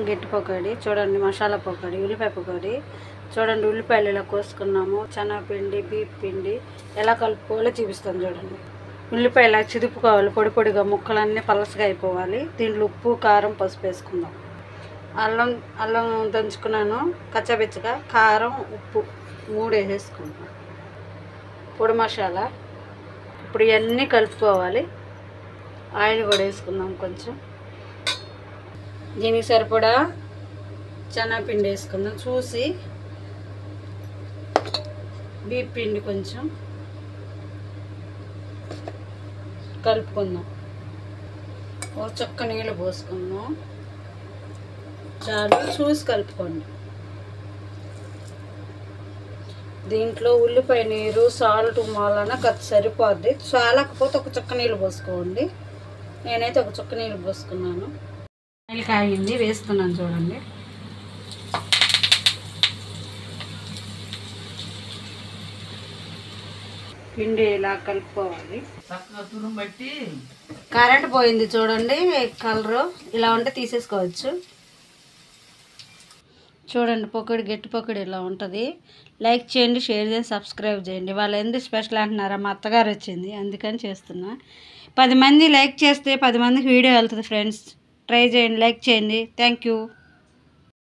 గట్టి పకోడీ చూడండి, మసాలా పకోడీ, ఉల్లిపాయ పకోడీ చూడండి. ఉల్లిపాయలు ఇలా కోసుకున్నాము. శనగపిండి, బీప్ పిండి ఎలా కలుపుకోవాలో చూపిస్తాను చూడండి. ఉల్లిపాయ ఇలా చిదుపుకోవాలి, పొడి పొడిగా ముక్కలన్నీ పలసగా అయిపోవాలి. దీంట్లో ఉప్పు, కారం, పసుపు వేసుకుందాం. అల్లం అల్లం దంచుకున్నాను కచ్చాపిచ్చగా. కారం, ఉప్పు 3 వేసేసుకుందాం. పొడి మసాలా. ఇప్పుడు ఇవన్నీ కలుపుకోవాలి. ఆయిల్ కూడా వేసుకుందాం కొంచెం. దీనికి సరిపడా శనగపిండి వేసుకుందాం చూసి. బీప్ పిండి కొంచెం కలుపుకుందాం. ఓ చక్క నీళ్ళు పోసుకుందాం. చాలు, చూసి కలుపుకోండి. దీంట్లో ఉల్లిపాయ నీరు, సాల్ట్ మూలన సరిపోద్ది. చాలకపోతే ఒక చుక్క నీళ్ళు పోసుకోండి. నేనైతే ఒక చుక్క నీళ్ళు పోసుకున్నాను. ఆయిల్ కాగింది, వేస్తున్నాను చూడండి. పిండి ఇలా కలుపుకోవాలి. కరెంట్ పోయింది చూడండి. కలరు ఇలా ఉంటే తీసేసుకోవచ్చు. చూడండి, పకోడీ గట్టి పకోడీ ఇలా ఉంటుంది. లైక్ చేయండి, షేర్ చేయండి, సబ్స్క్రైబ్ చేయండి. వాళ్ళు ఎందుకు స్పెషల్ అంటున్నారా, మా అత్తగారు వచ్చింది అందుకని చేస్తున్నా. 10 మంది లైక్ చేస్తే 10 మందికి వీడియో వెళ్తుంది ఫ్రెండ్స్. ట్రై చేయండి, లైక్ చేయండి. Thank you.